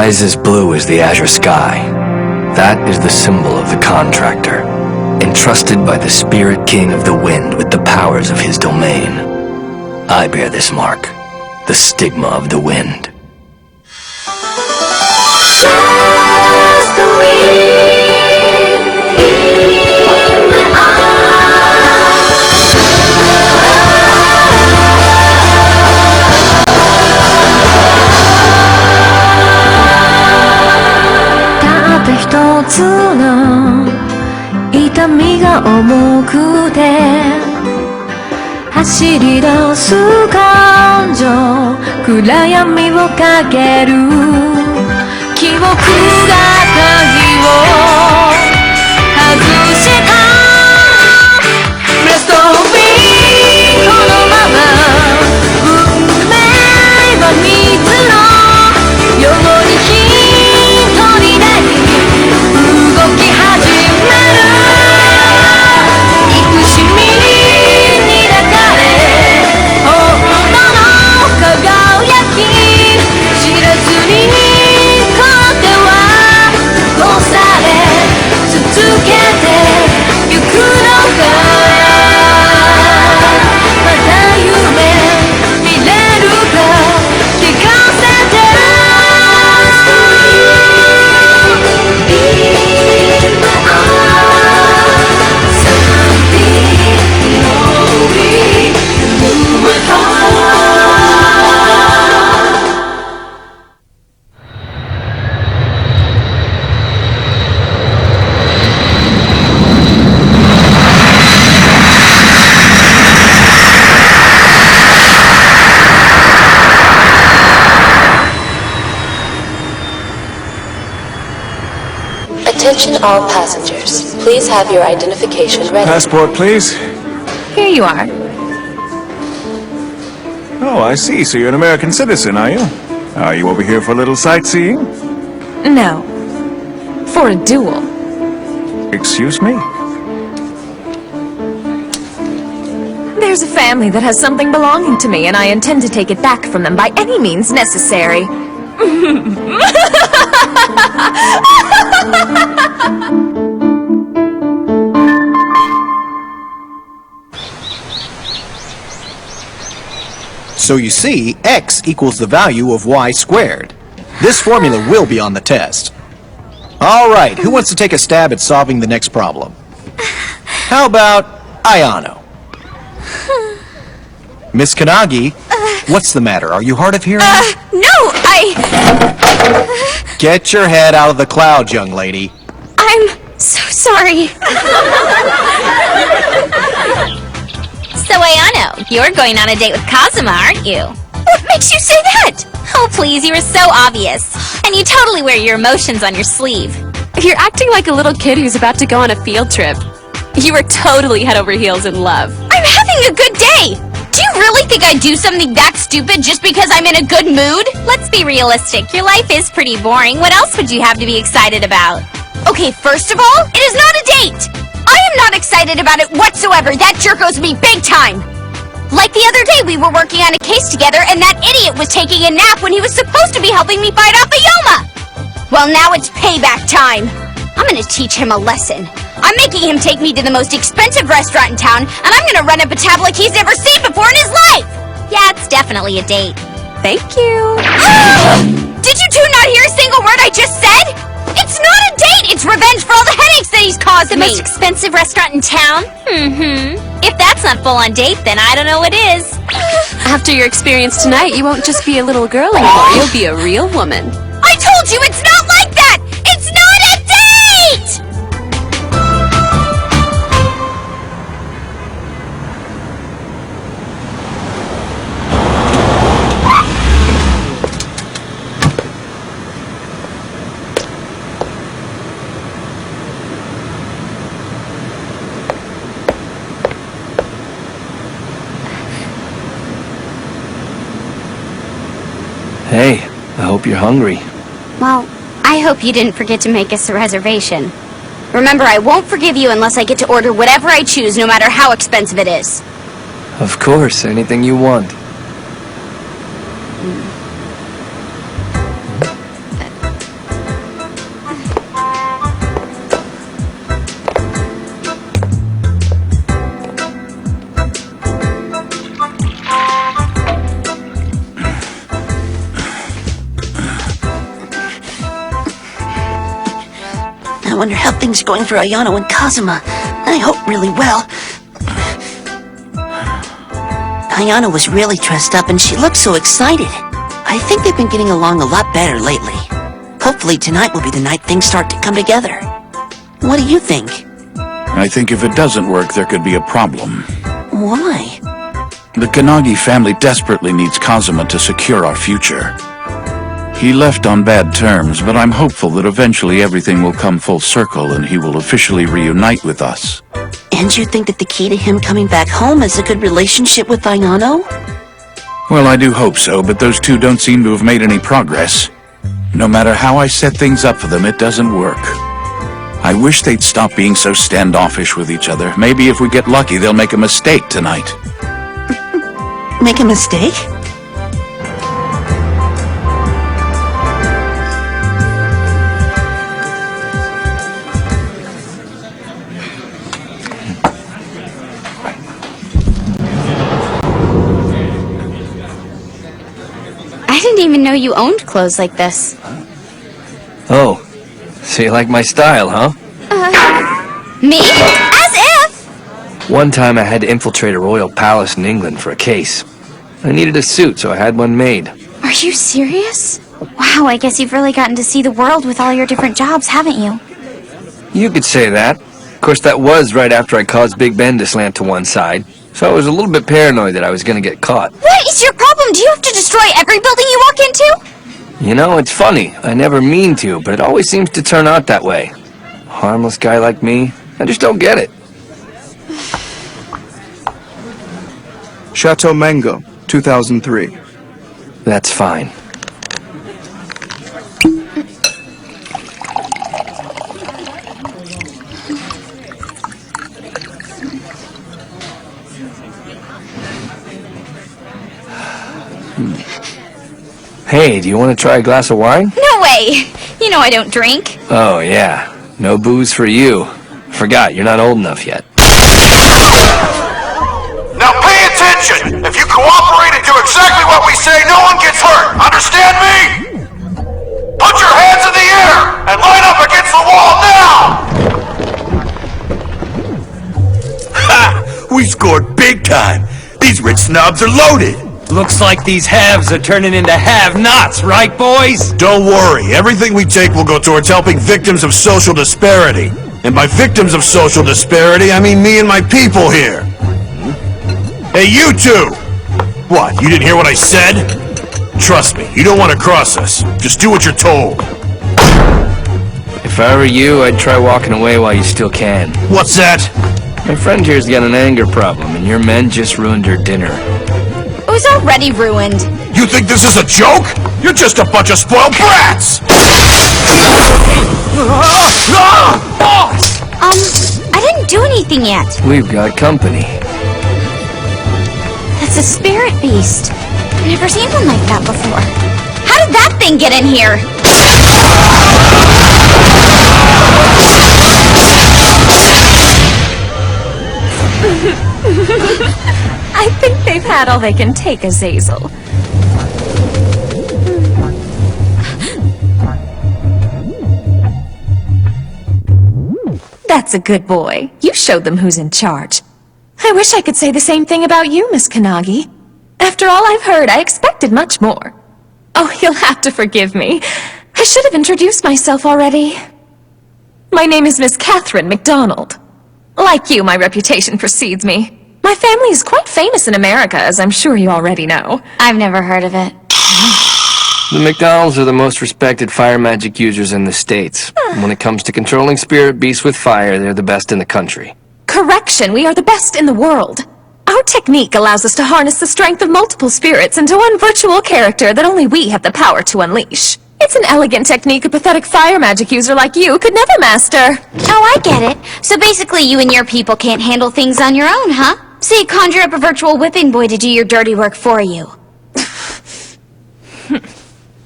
eyes as blue as the azure sky. That is the symbol of the contractor, entrusted by the Spirit King of the Wind with the powers of his domain. I bear this mark, the Stigma of the Wind.「一つの痛みが重くて走り出す感情」「暗闇をかける記憶が鍵を外した」「レストビーこのまま運命は水のように一人で動き始める」「憎しみに抱かれ本当の輝き知らずにこう手は押され続けてゆくのか」「また夢見れるか聞かせて」Attention all passengers. Please have your identification ready. Passport, please. Here you are. Oh, I see. So you're an American citizen, are you? Are you over here for a little sightseeing? No. For a duel. Excuse me? There's a family that has something belonging to me, and I intend to take it back from them by any means necessary. So you see, x equals the value of y squared. This formula will be on the test. All right, who wants to take a stab at solving the next problem? How about Ayano? Miss Kannagi, what's the matter? Are you hard of hearing? No, Get your head out of the clouds, young lady. I'm so sorry. So Ayano, you're going on a date with Kazuma, aren't you? What makes you say that? Oh please, you were so obvious. And you totally wear your emotions on your sleeve. You're acting like a little kid who's about to go on a field trip. You were totally head over heels in love. I'm having a good day! Do you really think I'd do something that stupid just because I'm in a good mood? Let's be realistic, your life is pretty boring. What else would you have to be excited about? Okay, first of all, it is not a date! I am not excited about it whatsoever. That jerk owes me big time! Like the other day, we were working on a case together and that idiot was taking a nap when he was supposed to be helping me fight off a Yoma! Well, now it's payback time! I'm gonna teach him a lesson. I'm making him take me to the most expensive restaurant in town, and I'm gonna run up a tab like he's never seen before in his life! Yeah, it's definitely a date. Thank you. Did you two not hear a single word I just said? It's not a date! It's revenge for all the headaches that he's caused me! The most expensive restaurant in town? If that's not full-on date, then I don't know what is. After your experience tonight, you won't just be a little girl anymore. You'll be a real woman. I told you it's not like that! It's not a date! Hey, I hope you're hungry. Well, I hope you didn't forget to make us a reservation. Remember, I won't forgive you unless I get to order whatever I choose, no matter how expensive it is. Of course, anything you want. I wonder how things are going for Ayano and Kazuma. I hope really well. Ayano was really dressed up and she looked so excited. I think they've been getting along a lot better lately. Hopefully tonight will be the night things start to come together. What do you think? I think if it doesn't work, there could be a problem. Why? The Kannagi family desperately needs Kazuma to secure our future. He left on bad terms, but I'm hopeful that eventually everything will come full circle and he will officially reunite with us. And you think that the key to him coming back home is a good relationship with Ayano? Well, I do hope so, but those two don't seem to have made any progress. No matter how I set things up for them, it doesn't work. I wish they'd stop being so standoffish with each other. Maybe if we get lucky, they'll make a mistake tonight. Make a mistake? I didn't even know you owned clothes like this. Oh, so you like my style, huh? Me? As if! One time I had to infiltrate a royal palace in England for a case. I needed a suit, so I had one made. Are you serious? Wow, I guess you've really gotten to see the world with all your different jobs, haven't you? You could say that. Of course, that was right after I caused Big Ben to slant to one side, so I was a little bit paranoid that I was going to get caught. What is your problem? Do you have to destroy every building you walk into? You know, it's funny. I never mean to, but it always seems to turn out that way. A harmless guy like me, I just don't get it. Chateau Mango, 2003. That's fine. Hey, do you want to try a glass of wine? No way! You know I don't drink. Oh, yeah. No booze for you. Forgot, you're not old enough yet. Now pay attention! If you cooperate and do exactly what we say, no one gets hurt! Understand me? Put your hands in the air and line up against the wall now! Ha! We scored big time! These rich snobs are loaded! Looks like these haves are turning into have-nots, right, boys? Don't worry, everything we take will go towards helping victims of social disparity. And by victims of social disparity, I mean me and my people here. Hey, you two! What, you didn't hear what I said? Trust me, you don't want to cross us. Just do what you're told. If I were you, I'd try walking away while you still can. What's that? My friend here's got an anger problem, and your men just ruined her dinner. It was already ruined. You think this is a joke? You're just a bunch of spoiled brats! Boss! I didn't do anything yet. We've got company. That's a spirit beast. I've never seen one like that before. How did that thing get in here? I think they've had all they can take, Azazel. That's a good boy. You showed them who's in charge. I wish I could say the same thing about you, Miss Kannagi. After all I've heard, I expected much more. Oh, you'll have to forgive me. I should have introduced myself already. My name is Miss Katherine Macdonald. Like you, my reputation precedes me. My family is quite famous in America, as I'm sure you already know. I've never heard of it. The McDonalds are the most respected fire magic users in the States. When it comes to controlling spirit beasts with fire, they're the best in the country. Correction, we are the best in the world. Our technique allows us to harness the strength of multiple spirits into one virtual character that only we have the power to unleash. It's an elegant technique a pathetic fire magic user like you could never master. Oh, I get it. So basically you and your people can't handle things on your own, huh? So you conjure up a virtual whipping boy to do your dirty work for you.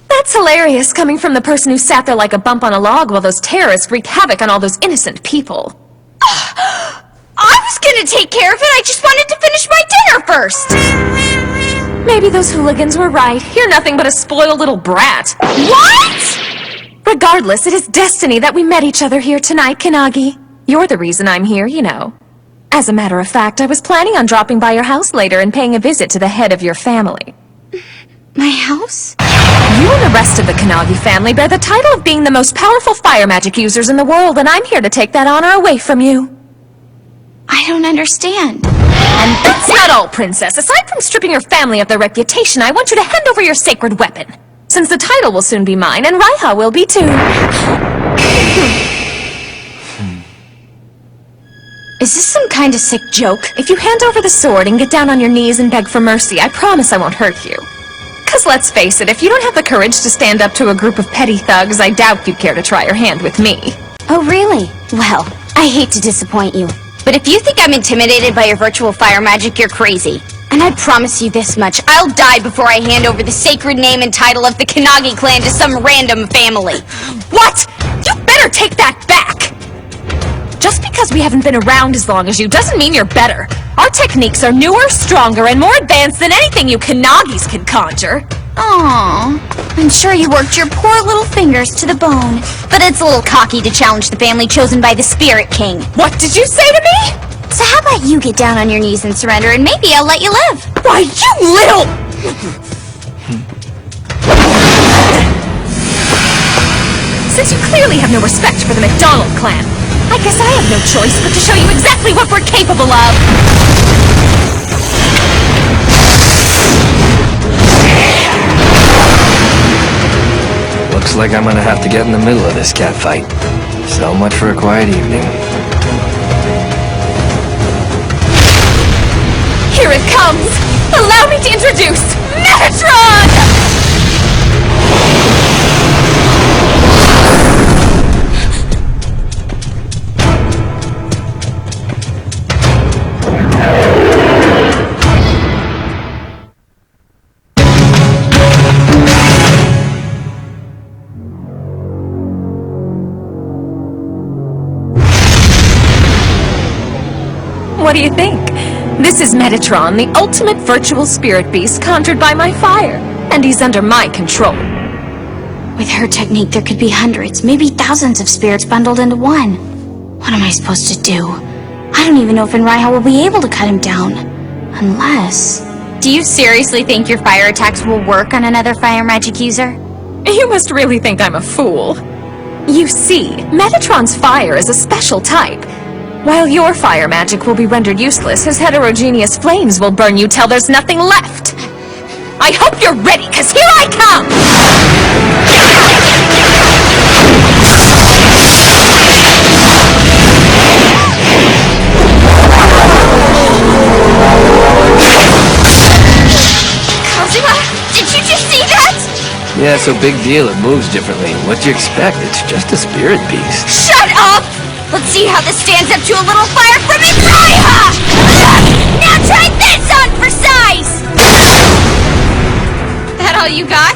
That's hilarious, coming from the person who sat there like a bump on a log while those terrorists wreaked havoc on all those innocent people. I was gonna take care of it, I just wanted to finish my dinner first! Maybe those hooligans were right. You're nothing but a spoiled little brat. What?! Regardless, it is destiny that we met each other here tonight, Kannagi. You're the reason I'm here, you know. As a matter of fact, I was planning on dropping by your house later and paying a visit to the head of your family. My house? You and the rest of the Kannagi family bear the title of being the most powerful fire magic users in the world, and I'm here to take that honor away from you. I don't understand. And that's not all, Princess. Aside from stripping your family of their reputation, I want you to hand over your sacred weapon. Since the title will soon be mine, and Raiha will be too. Is this some kind of sick joke? If you hand over the sword and get down on your knees and beg for mercy, I promise I won't hurt you. 'Cause let's face it, if you don't have the courage to stand up to a group of petty thugs, I doubt you'd care to try your hand with me. Oh, really? Well, I hate to disappoint you, but if you think I'm intimidated by your virtual fire magic, you're crazy. And I promise you this much, I'll die before I hand over the sacred name and title of the Kannagi clan to some random family. What? You better take that back! Just because we haven't been around as long as you doesn't mean you're better. Our techniques are newer, stronger, and more advanced than anything you Kannagis can conjure. Aww. I'm sure you worked your poor little fingers to the bone. But it's a little cocky to challenge the family chosen by the Spirit King. What did you say to me? So how about you get down on your knees and surrender, and maybe I'll let you live. Why, you little... Since you clearly have no respect for the Macdonald Clan, I guess I have no choice but to show you exactly what we're capable of. Looks like I'm gonna have to get in the middle of this cat fight. So much for a quiet evening. Here it comes! Allow me to introduce Metatron! What do you think? This is Metatron, the ultimate virtual spirit beast conjured by my fire, and he's under my control. With her technique, there could be hundreds, maybe thousands of spirits bundled into one. What am I supposed to do? I don't even know if Raiha will be able to cut him down. Unless... Do you seriously think your fire attacks will work on another fire magic user? You must really think I'm a fool. You see, Metatron's fire is a special type. While your fire magic will be rendered useless, his heterogeneous flames will burn you till there's nothing left. I hope you're ready, 'cause here I come! Kazuma, did you just see that? Yeah, so big deal, it moves differently. What do you expect? It's just a spirit beast. Shut up! Let's see how this stands up to a little fire from its Raiha! Now try this on for size! That all you got?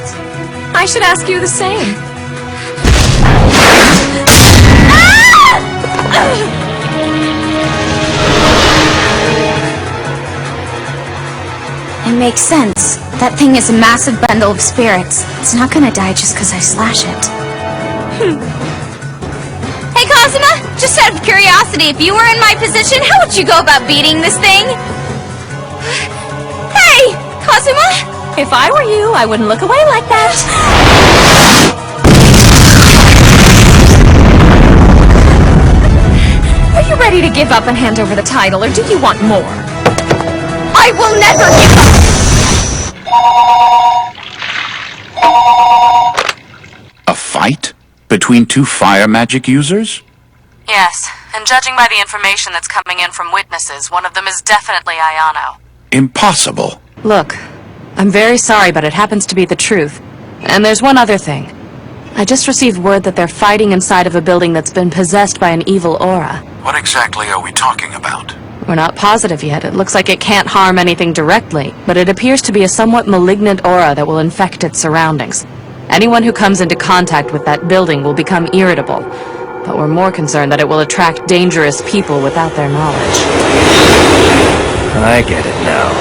I should ask you the same. It makes sense. That thing is a massive bundle of spirits. It's not gonna die just because I slash it. Hey, Kazuma! Just out of curiosity, if you were in my position, how would you go about beating this thing? Hey! Kazuma! If I were you, I wouldn't look away like that. Are you ready to give up and hand over the title, or do you want more? I will never give up! A fight? Between two fire magic users? Yes, and judging by the information that's coming in from witnesses, one of them is definitely Ayano. Impossible. Look, I'm very sorry, but it happens to be the truth. And there's one other thing. I just received word that they're fighting inside of a building that's been possessed by an evil aura. What exactly are we talking about? We're not positive yet. It looks like it can't harm anything directly, but it appears to be a somewhat malignant aura that will infect its surroundings. Anyone who comes into contact with that building will become irritable, but we're more concerned that it will attract dangerous people without their knowledge. I get it now.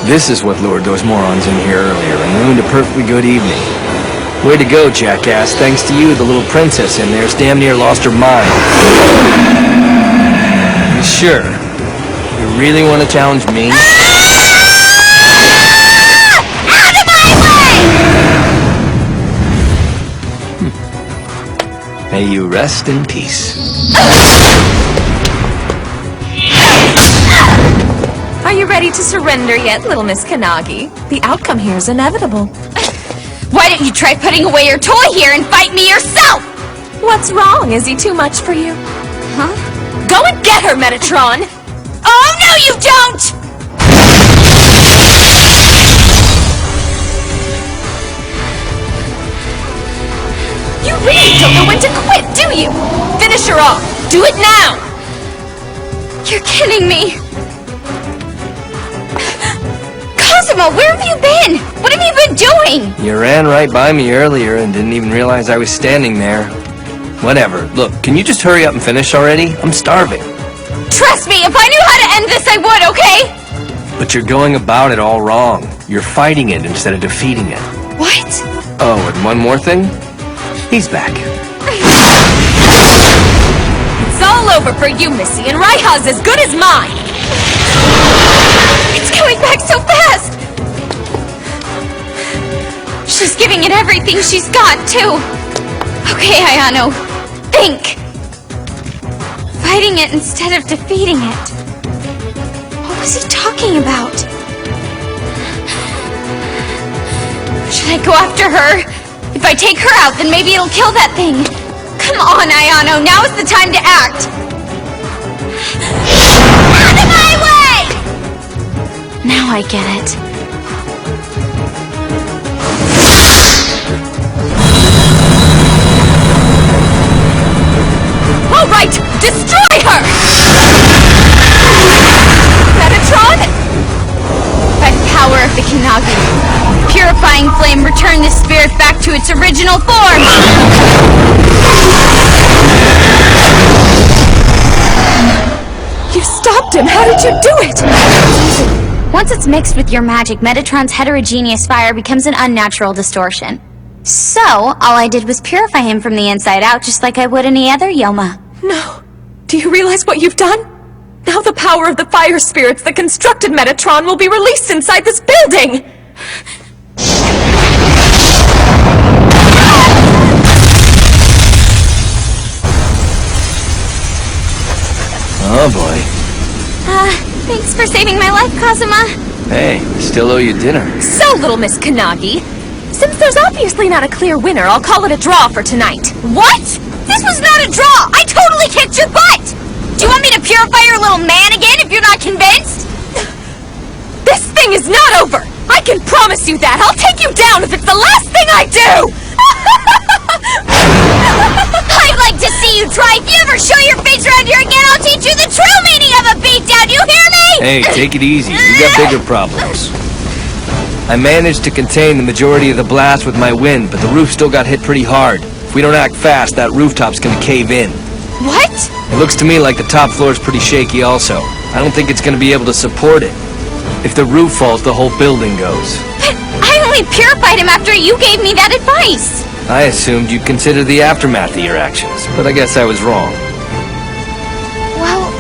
This is what lured those morons in here earlier and ruined a perfectly good evening. Way to go, jackass. Thanks to you, the little princess in there's damn near lost her mind. You sure? You really want to challenge me? Out of my way! May you rest in peace. Are you ready to surrender yet, little Miss Kannagi? The outcome here is inevitable. Why don't you try putting away your toy here and fight me yourself? What's wrong? Is he too much for you? Huh? Go and get her, Metatron! Oh, no you don't! You really don't know when to quit, do you? Finish her off! Do it now! You're kidding me. Kazuma, where have you been? What have you been doing? You ran right by me earlier and didn't even realize I was standing there. Whatever. Look, can you just hurry up and finish already? I'm starving. Trust me, if I knew how to end this, I would, okay? But you're going about it all wrong. You're fighting it instead of defeating it. What? Oh, and one more thing. He's back. It's all over for you, Missy, and Raiha's as good as mine! It's coming back so fast! She's giving it everything she's got, too. Okay, Ayano, think! Fighting it instead of defeating it. What was he talking about? Should I go after her? If I take her out, then maybe it'll kill that thing. Come on, Ayano, now is the time to act! Out of my way! Now I get it. All right, destroy her! Metatron? By the power of the Kannagi, purifying flame, return this spirit back to its original form! You stopped him! How did you do it? Once it's mixed with your magic, Metatron's heterogeneous fire becomes an unnatural distortion. So, all I did was purify him from the inside out, just like I would any other Yoma. No. Do you realize what you've done? Now the power of the fire spirits that constructed Metatron will be released inside this building! Oh boy. Thanks for saving my life, Kazuma. Hey, I still owe you dinner. So, little Miss Kannagi, since there's obviously not a clear winner, I'll call it a draw for tonight. What? This was not a draw! I totally kicked your butt! Do you want me to purify your little man again if you're not convinced? This thing is not over! I can promise you that! I'll take you down if it's the last thing I do! I'd like to see you try! If you ever show your face around here again, I'll teach you the true meaning of a beatdown! You hear me? Hey, take it easy. We got bigger problems. I managed to contain the majority of the blast with my wind, but the roof still got hit pretty hard. If we don't act fast, that rooftop's gonna cave in. What? It looks to me like the top floor's pretty shaky also. I don't think it's gonna be able to support it. If the roof falls, the whole building goes. But I only purified him after you gave me that advice. I assumed you'd consider the aftermath of your actions, but I guess I was wrong. Well,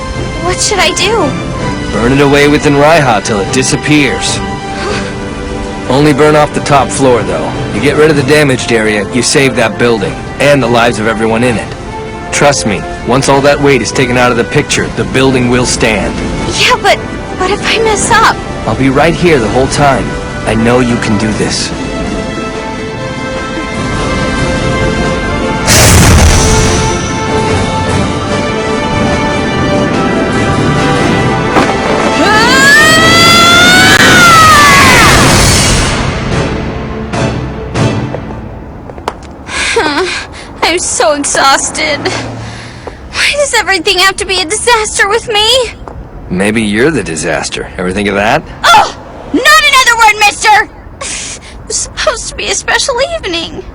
what should I do? Burn it away within Raiha till it disappears. Only burn off the top floor, though. You get rid of the damaged area, you save that building, and the lives of everyone in it. Trust me, once all that weight is taken out of the picture, the building will stand. Yeah, but what if I mess up? I'll be right here the whole time. I know you can do this. I'm so exhausted. Why does everything have to be a disaster with me? Maybe you're the disaster. Ever think of that? Oh! Not another word, mister! It was supposed to be a special evening.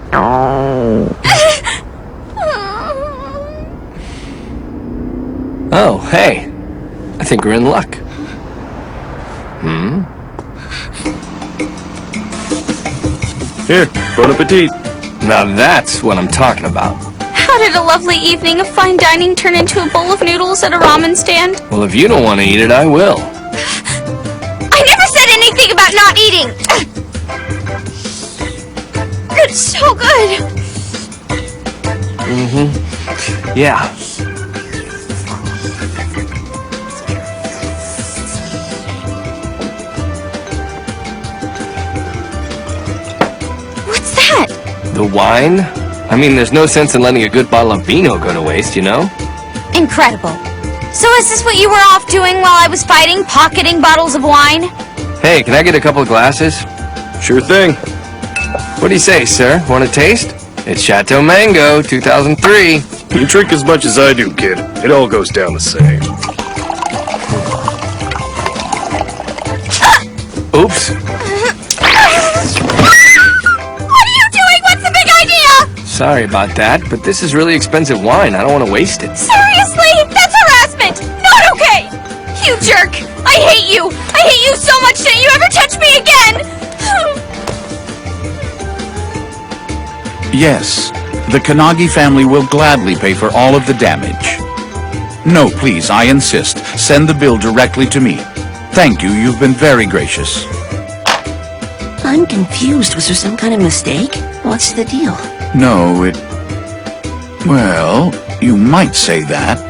Oh, hey. I think we're in luck. Here, bon appetit. Now that's what I'm talking about. How did a lovely evening of fine dining turn into a bowl of noodles at a ramen stand? Well, if you don't want to eat it, I will. I never said anything about not eating! It's so good! Mm-hmm. Yeah. What's that? The wine? I mean, there's no sense in letting a good bottle of vino go to waste, you know? Incredible. So is this what you were off doing while I was fighting, pocketing bottles of wine? Hey, can I get a couple of glasses? Sure thing. What do you say, sir? Want a taste? It's Chateau Mango, 2003. You drink as much as I do, kid. It all goes down the same. Oops. What are you doing? What's the big idea? Sorry about that, but this is really expensive wine. I don't want to waste it. Seriously? That's harassment! Not okay! You jerk! I hate you! I hate you so much! Don't you ever touch me again! Yes, the Kannagi family will gladly pay for all of the damage. No, please, I insist. Send the bill directly to me. Thank you, you've been very gracious. I'm confused. Was there some kind of mistake? What's the deal? No, well, you might say that.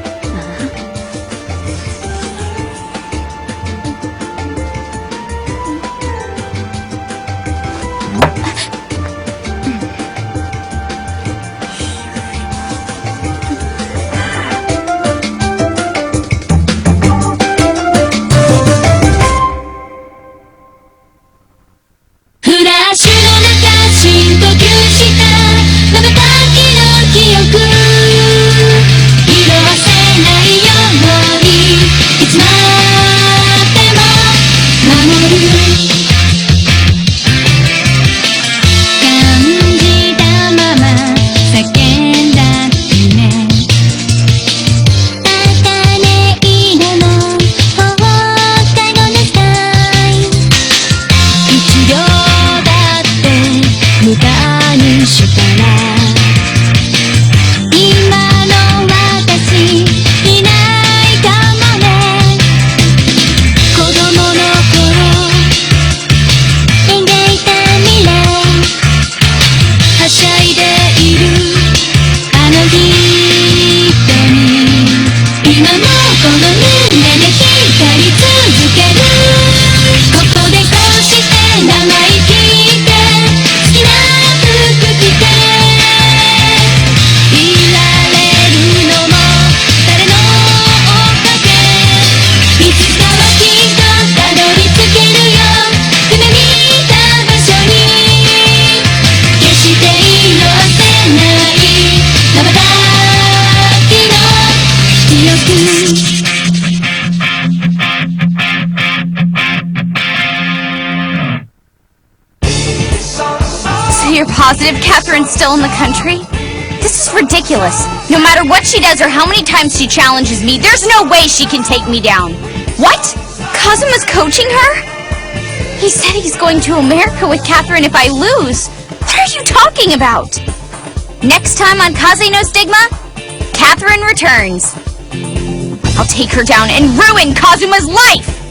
Positive Katherine's still in the country? This is ridiculous. No matter what she does or how many times she challenges me, there's no way she can take me down. What? Kazuma's coaching her? He said he's going to America with Katherine if I lose. What are you talking about? Next time on Kaze no Stigma, Katherine returns. I'll take her down and ruin Kazuma's life!